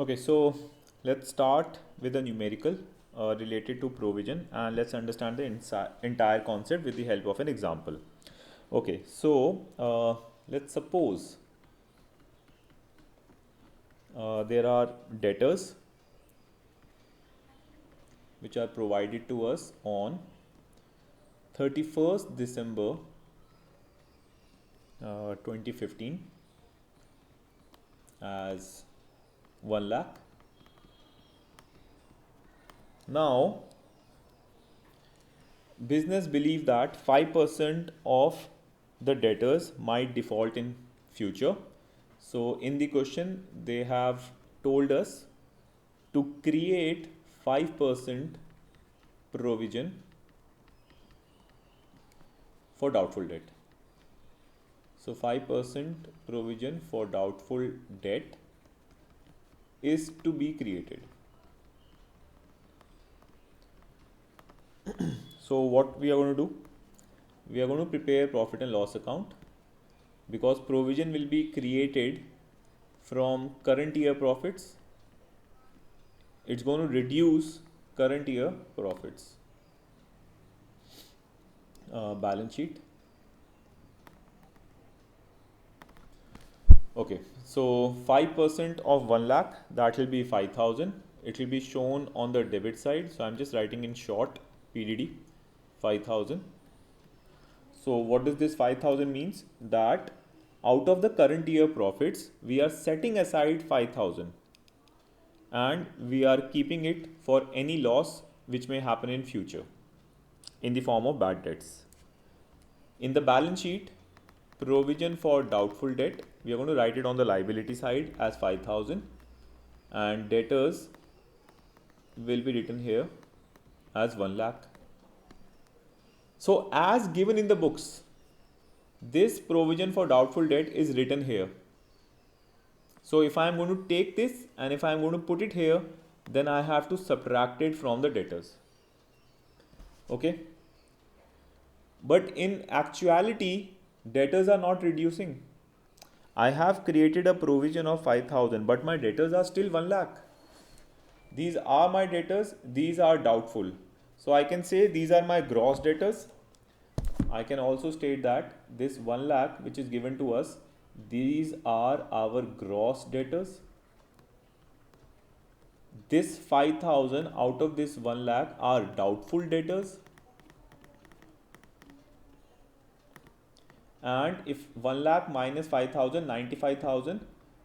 Okay, so let's start with a numerical related to provision, and let's understand the entire concept with the help of an example. Okay, so let's suppose there are debtors which are provided to us on 31st December 2015 as 1 lakh. Now, business believe that 5% of the debtors might default in future. So in the question they have told us to create 5% provision for doubtful debt. So 5% provision for doubtful debt is to be created. So what we are going to do? We are going to prepare profit and loss account, because provision will be created from current year profits. It's going to reduce current year profits. Balance sheet. Okay, so 5% of 1 lakh, that will be 5,000. It will be shown on the debit side. So I'm just writing in short PDD 5,000. So what does this 5,000 means? That out of the current year profits, we are setting aside 5,000 and we are keeping it for any loss which may happen in future in the form of bad debts. In the balance sheet, provision for doubtful debt, we are going to write it on the liability side as 5,000, and debtors will be written here as 1 lakh. So as given in the books, this provision for doubtful debt is written here. So if I am going to take this and if I am going to put it here, then I have to subtract it from the debtors. Okay. But in actuality, debtors are not reducing. I have created a provision of 5,000, but my debtors are still 1 lakh. These are my debtors, these are doubtful. So I can say these are my gross debtors. I can also state that this 1 lakh which is given to us, these are our gross debtors. This 5,000 out of this 1 lakh are doubtful debtors. And if 1 lakh minus 5,000, 95,000,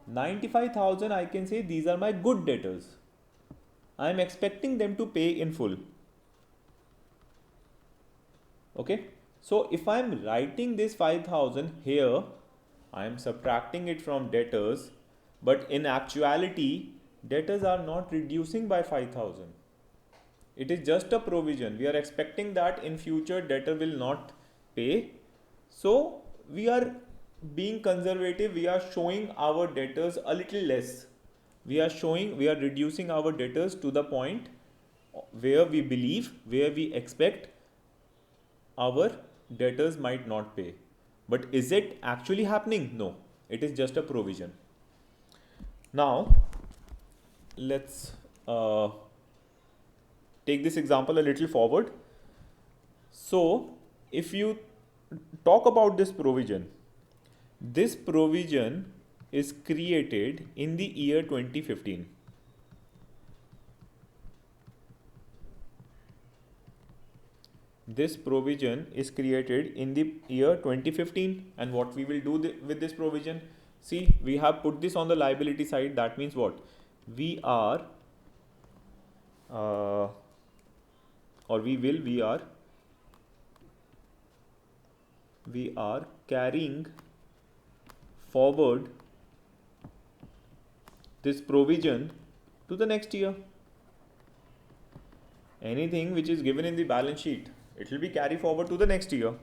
95,000 I can say these are my good debtors. I am expecting them to pay in full. Okay. So if I am writing this 5,000 here, I am subtracting it from debtors, but in actuality, debtors are not reducing by 5,000. It is just a provision. We are expecting that in future debtor will not pay. So we are being conservative. We are showing our debtors a little less. We are reducing our debtors to the point where we believe, where we expect our debtors might not pay. But is it actually happening? No, it is just a provision. Now, let's take this example a little forward. So, if you talk about this provision is created in the year 2015. This provision is created in the year 2015, and what we will do with this provision, see, we have put this on the liability side. That means what? We are or we are carrying forward this provision to the next year. Anything which is given in the balance sheet, it will be carried forward to the next year.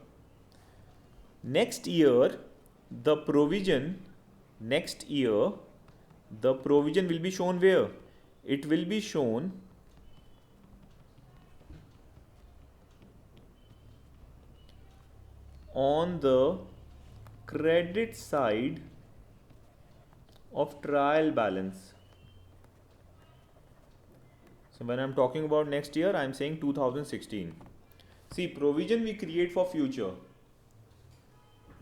Next year, the provision will be shown where? It will be shown on the credit side of trial balance. So when I'm talking about next year, I'm saying 2016. See, provision we create for future,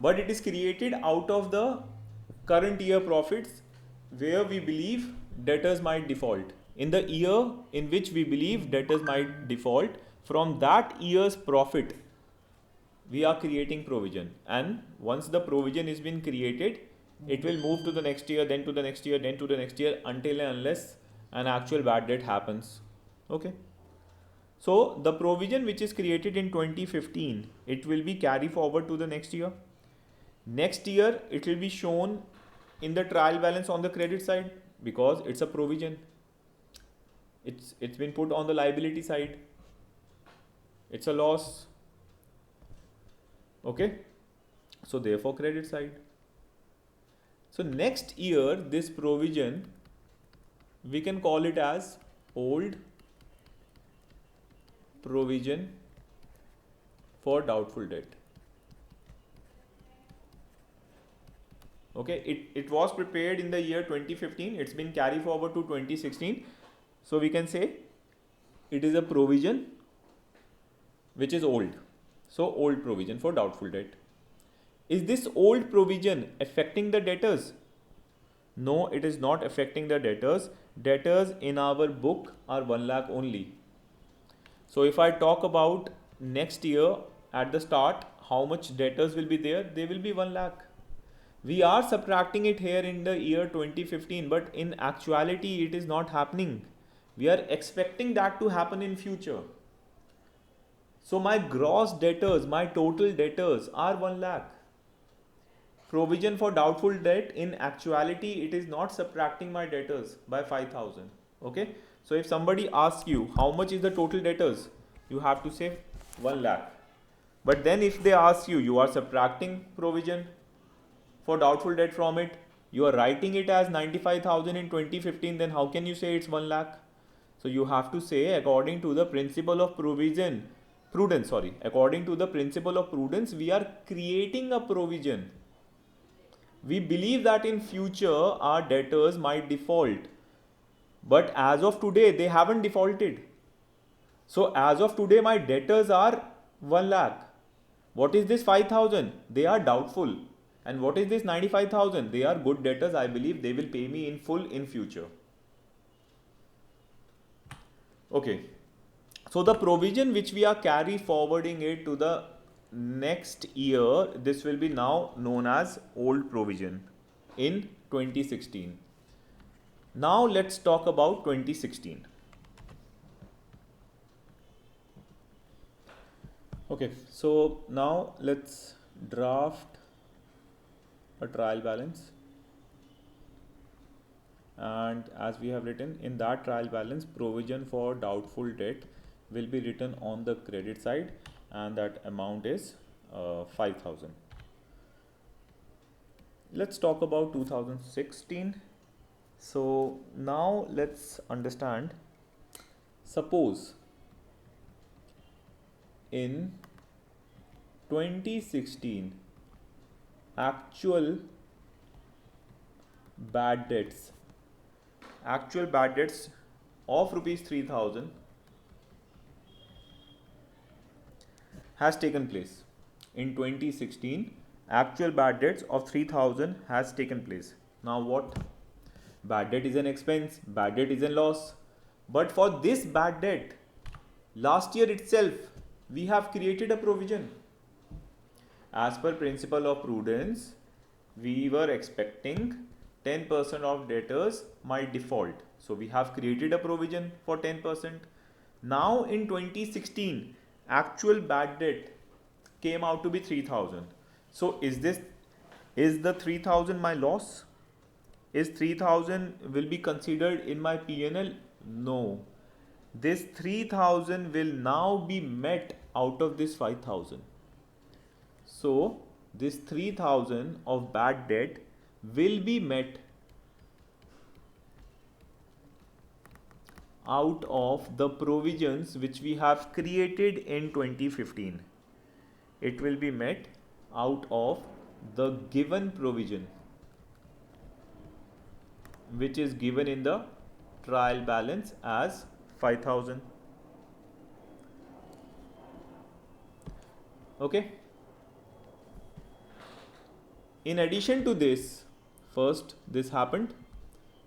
but it is created out of the current year profits where we believe debtors might default. In the year in which we believe debtors might default, from that year's profit, we are creating provision. And once the provision is been created, it will move to the next year, then to the next year, then to the next year, until and unless an actual bad debt happens. Okay. So the provision which is created in 2015, it will be carried forward to the next year. Next year, it will be shown in the trial balance on the credit side because it's a provision. It's been put on the liability side. It's a loss. Okay. So therefore credit side. So next year, this provision, we can call it as old provision for doubtful debt. Okay, it was prepared in the year 2015. It's been carried forward to 2016. So we can say it is a provision which is old. So old provision for doubtful debt. Is this old provision affecting the debtors? No, it is not affecting the debtors. Debtors in our book are 1 lakh only. So if I talk about next year at the start, how much debtors will be there? They will be 1 lakh. We are subtracting it here in the year 2015, but in actuality it is not happening. We are expecting that to happen in future. So my gross debtors, my total debtors are 1 lakh. Provision for doubtful debt, in actuality it is not subtracting my debtors by 5,000. Okay. So if somebody asks you how much is the total debtors, you have to say 1 lakh. But then if they ask you, you are subtracting provision for doubtful debt from it, you are writing it as 95,000 in 2015, then how can you say it's 1 lakh? So you have to say according to the principle of according to the principle of prudence, we are creating a provision. We believe that in future our debtors might default, but as of today they haven't defaulted. So as of today my debtors are 1 lakh. What is this 5,000? They are doubtful. And what is this 95,000? They are good debtors. I believe they will pay me in full in future. Okay. So the provision which we are carry forwarding it to the next year, this will be now known as old provision in 2016. Now let's talk about 2016. Okay, so now let's draft a trial balance, and as we have written in that trial balance, provision for doubtful debt will be written on the credit side, and that amount is 5,000. Let's talk about 2016. So now let's understand, suppose in 2016 actual bad debts of rupees 3,000 has taken place. In 2016 actual bad debts of 3,000 has taken place. Now what? Bad debt is an expense, bad debt is a loss, but for this bad debt last year itself we have created a provision. As per principle of prudence, we were expecting 10% of debtors might default. So we have created a provision for 10%. Now in 2016, actual bad debt came out to be 3,000. So is the 3,000 my loss? Is 3,000 will be considered in my P&L? No. This 3,000 will now be met out of this 5,000. So this 3,000 of bad debt will be met out of the provisions which we have created in 2015. It will be met out of the given provision which is given in the trial balance as 5,000. Okay. In addition to this, first this happened.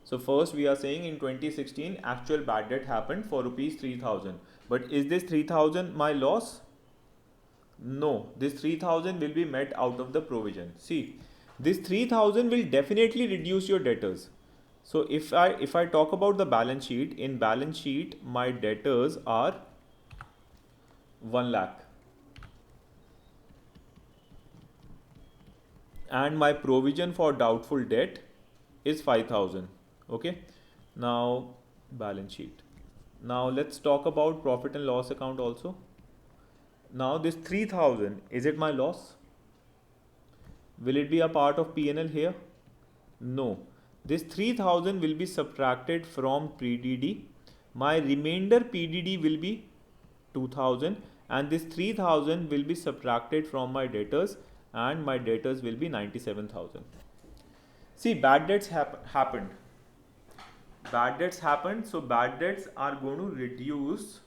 So first we are saying in 2016 actual bad debt happened for rupees 3,000. But is this 3,000 my loss? No, this 3,000 will be met out of the provision. See, this 3,000 will definitely reduce your debtors. So if I talk about the balance sheet, in balance sheet my debtors are 1 lakh and my provision for doubtful debt is 5,000. Okay, now balance sheet. Now let's talk about profit and loss account also. Now this 3,000, is it my loss? Will it be a part of P&L here? No. This 3,000 will be subtracted from PDD. My remainder PDD will be 2,000 and this 3,000 will be subtracted from my debtors and my debtors will be 97,000. See, bad debts happened. Bad debts happened, so bad debts are going to reduce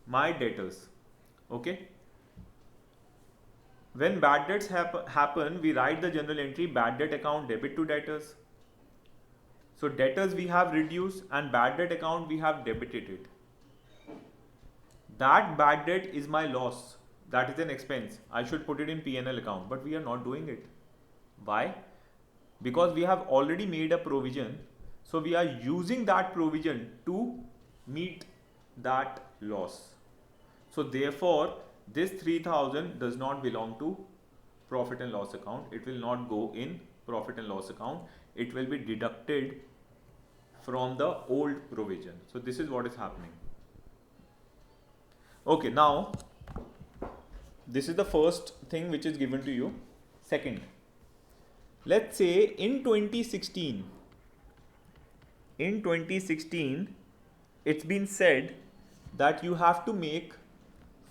my debtors. Okay. When bad debts happen, we write the journal entry bad debt account debit to debtors. So debtors we have reduced and bad debt account we have debited it. That bad debt is my loss. That is an expense. I should put it in P&L account, but we are not doing it. Why? Because we have already made a provision. So we are using that provision to meet that loss. So therefore, this 3,000 does not belong to profit and loss account. It will not go in profit and loss account. It will be deducted from the old provision. So this is what is happening. Okay, now this is the first thing which is given to you. Second, let's say in 2016, it's been said that you have to make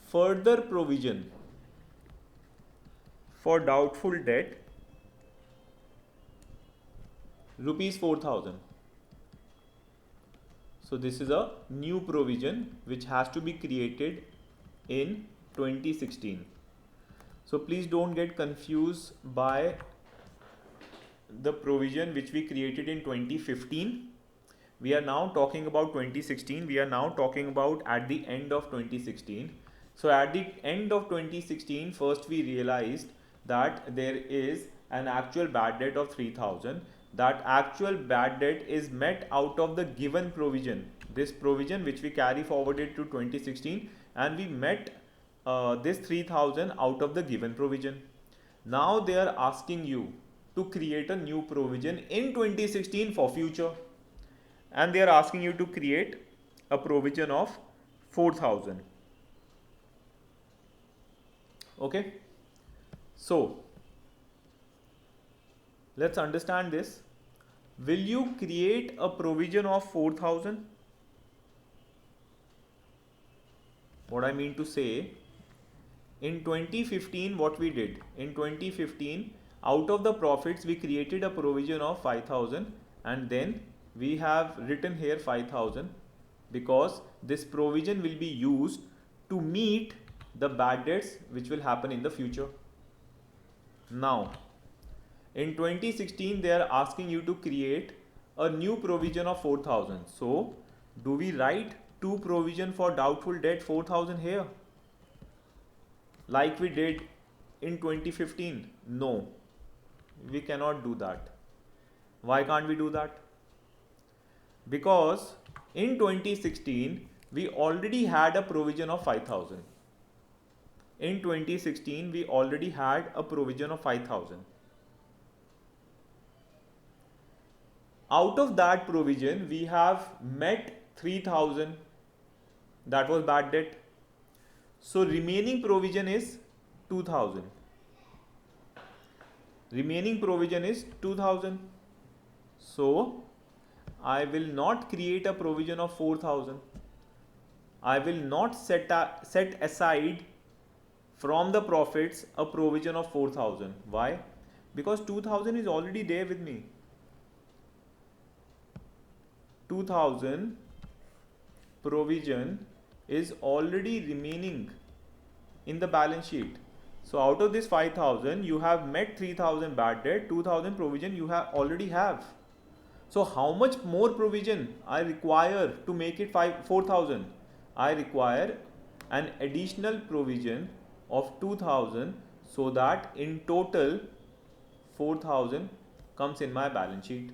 further provision for doubtful debt rupees 4,000. So this is a new provision which has to be created in 2016. So please don't get confused by the provision which we created in 2015. We are now talking about 2016. We are now talking about at the end of 2016. So at the end of 2016, first we realized that there is an actual bad debt of 3,000. That actual bad debt is met out of the given provision. This provision which we carry forwarded to 2016 and we met this 3,000 out of the given provision. Now they are asking you to create a new provision in 2016 for future. And they are asking you to create a provision of 4,000. Okay. So let's understand this. Will you create a provision of 4,000? What I mean to say, in 2015 what we did? In 2015 out of the profits we created a provision of 5,000 and then we have written here 5,000 because this provision will be used to meet the bad debts which will happen in the future. Now in 2016 they are asking you to create a new provision of 4,000. So do we write two provision for doubtful debt 4,000 here like we did in 2015? No, we cannot do that. Why can't we do that? Because in 2016 we already had a provision of 5,000. In 2016 we already had a provision of 5,000. Out of that provision we have met 3,000, that was bad debt. So remaining provision is 2,000. Remaining provision is 2,000. So I will not create a provision of 4,000. I will not set aside from the profits a provision of 4,000. Why? Because 2,000 is already there with me. 2,000 provision is already remaining in the balance sheet. So out of this 5,000, you have met 3,000 bad debt, 2,000 provision you have already have. So how much more provision I require to make it 4,000? I require an additional provision of 2,000 so that in total 4,000 comes in my balance sheet.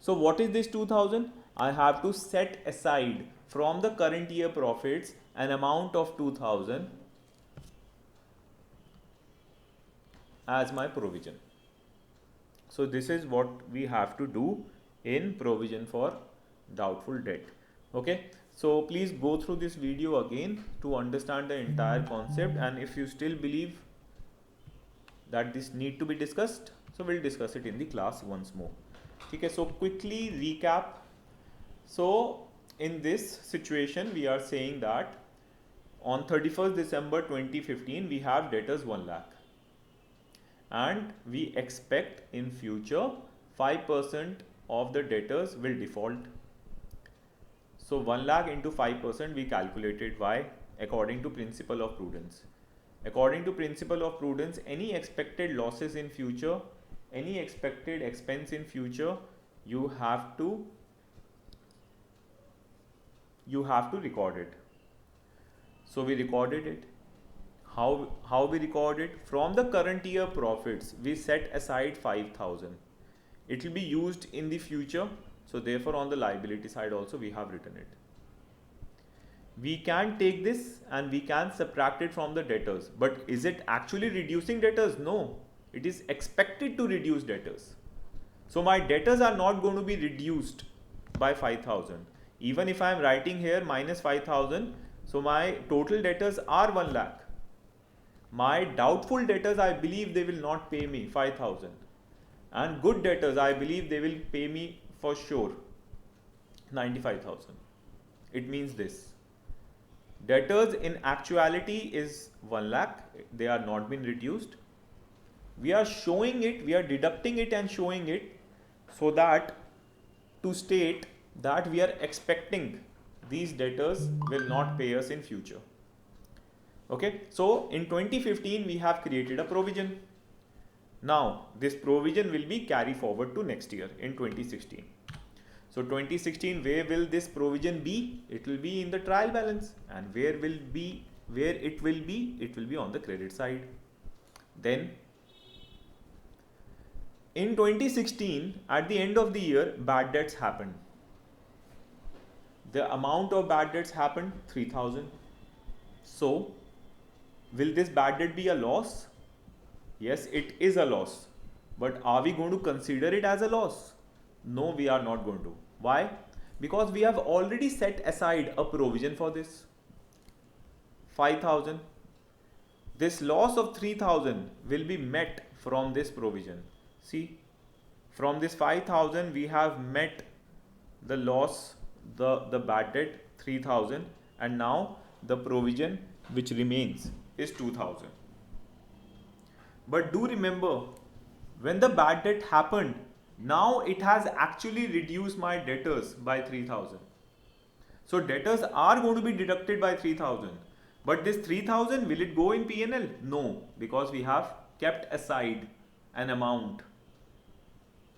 So what is this 2,000? I have to set aside from the current year profits an amount of 2,000 as my provision. So this is what we have to do in provision for doubtful debt. Okay, so please go through this video again to understand the entire concept, and if you still believe that this need to be discussed, so we'll discuss it in the class once more. Okay, so quickly recap. So in this situation we are saying that on 31st December 2015 we have debtors 1 lakh. And we expect in future 5% of the debtors will default. So 1 lakh into 5% we calculated. Why? According to principle of prudence. According to principle of prudence, any expected losses in future, any expected expense in future, you have to record it. So we recorded it. How we record it? From the current year profits, we set aside 5,000. It will be used in the future. So therefore on the liability side also we have written it. We can take this and we can subtract it from the debtors. But is it actually reducing debtors? No. It is expected to reduce debtors. So my debtors are not going to be reduced by 5,000. Even if I am writing here minus 5,000, so my total debtors are 1 lakh. My doubtful debtors, I believe they will not pay me 5,000. And good debtors, I believe they will pay me for sure 95,000. It means this. Debtors in actuality is 1 lakh. They are not been reduced. We are showing it, we are deducting it and showing it so that to state that we are expecting these debtors will not pay us in future. Okay, so in 2015 we have created a provision. Now this provision will be carried forward to next year in 2016. So 2016, where will this provision be? It will be in the trial balance. And where it will be? It will be on the credit side. Then in 2016, at the end of the year, bad debts happened. The amount of bad debts happened 3,000. So will this bad debt be a loss? Yes, it is a loss. But are we going to consider it as a loss? No, we are not going to. Why? Because we have already set aside a provision for this. 5,000. This loss of 3,000 will be met from this provision. See, from this 5,000 we have met the loss, the bad debt 3,000, and now the provision which remains is 2,000. But do remember, when the bad debt happened, now it has actually reduced my debtors by 3,000. So debtors are going to be deducted by 3,000. But this 3,000, will it go in P&L? No, because we have kept aside an amount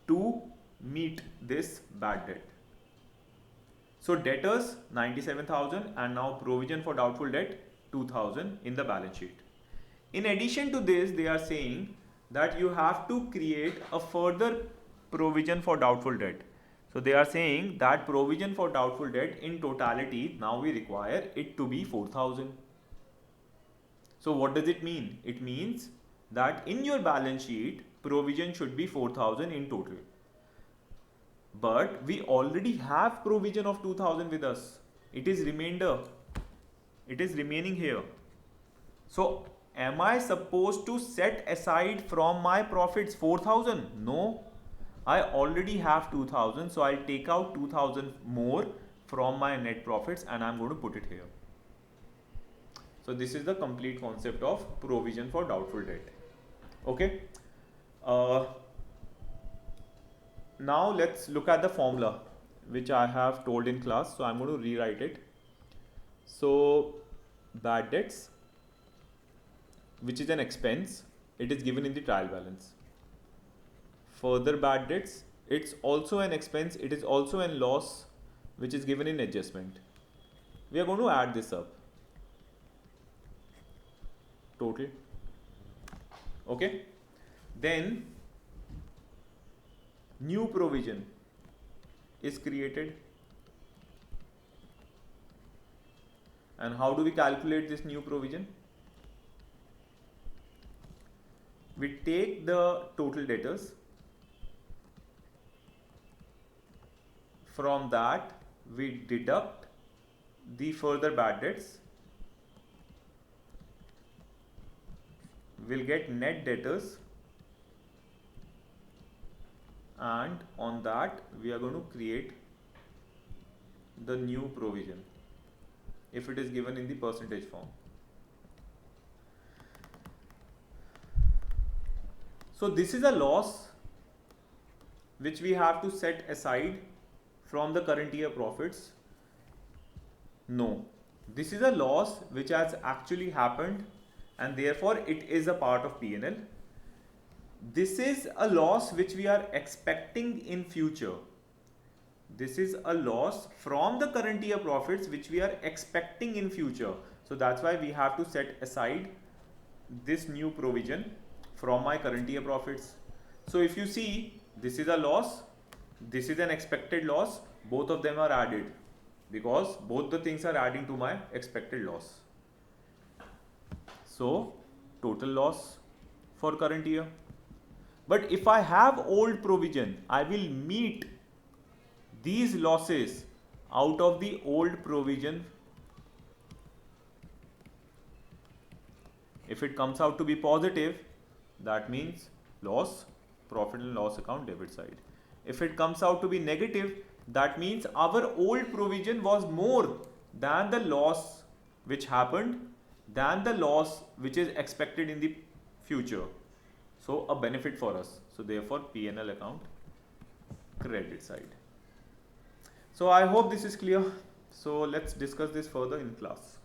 to meet this bad debt. So debtors 97,000 and now provision for doubtful debt 2,000 in the balance sheet. In addition to this, they are saying that you have to create a further provision for doubtful debt. So they are saying that provision for doubtful debt in totality, now we require it to be 4,000. So what does it mean? It means that in your balance sheet, provision should be 4,000 in total. But we already have provision of 2,000 with us. It is remainder. It is remaining here. So am I supposed to set aside from my profits 4,000? No. I already have 2,000, so I'll take out 2,000 more from my net profits and I'm going to put it here. So this is the complete concept of provision for doubtful debt. Okay. Now let's look at the formula which I have told in class. So I'm going to rewrite it. So bad debts, which is an expense, it is given in the trial balance. Further bad debts, it's also an expense, it is also a loss which is given in adjustment. We are going to add this up. Total. Okay. Then new provision is created. And how do we calculate this new provision? We take the total debtors. From that, we deduct the further bad debts. We'll get net debtors, and on that we are going to create the new provision if it is given in the percentage form. So this is a loss which we have to set aside from the current year profits. No, this is a loss which has actually happened and therefore it is a part of P&L. This is a loss which we are expecting in future. This is a loss from the current year profits which we are expecting in future. So that's why we have to set aside this new provision from my current year profits. So if you see, this is a loss, this is an expected loss, both of them are added because both the things are adding to my expected loss. So total loss for current year. But if I have old provision, I will meet these losses out of the old provision. If it comes out to be positive, that means loss, profit and loss account debit side. If it comes out to be negative, that means our old provision was more than the loss which happened, than the loss which is expected in the future. So a benefit for us. So therefore P&L account credit side. So I hope this is clear. So let's discuss this further in class.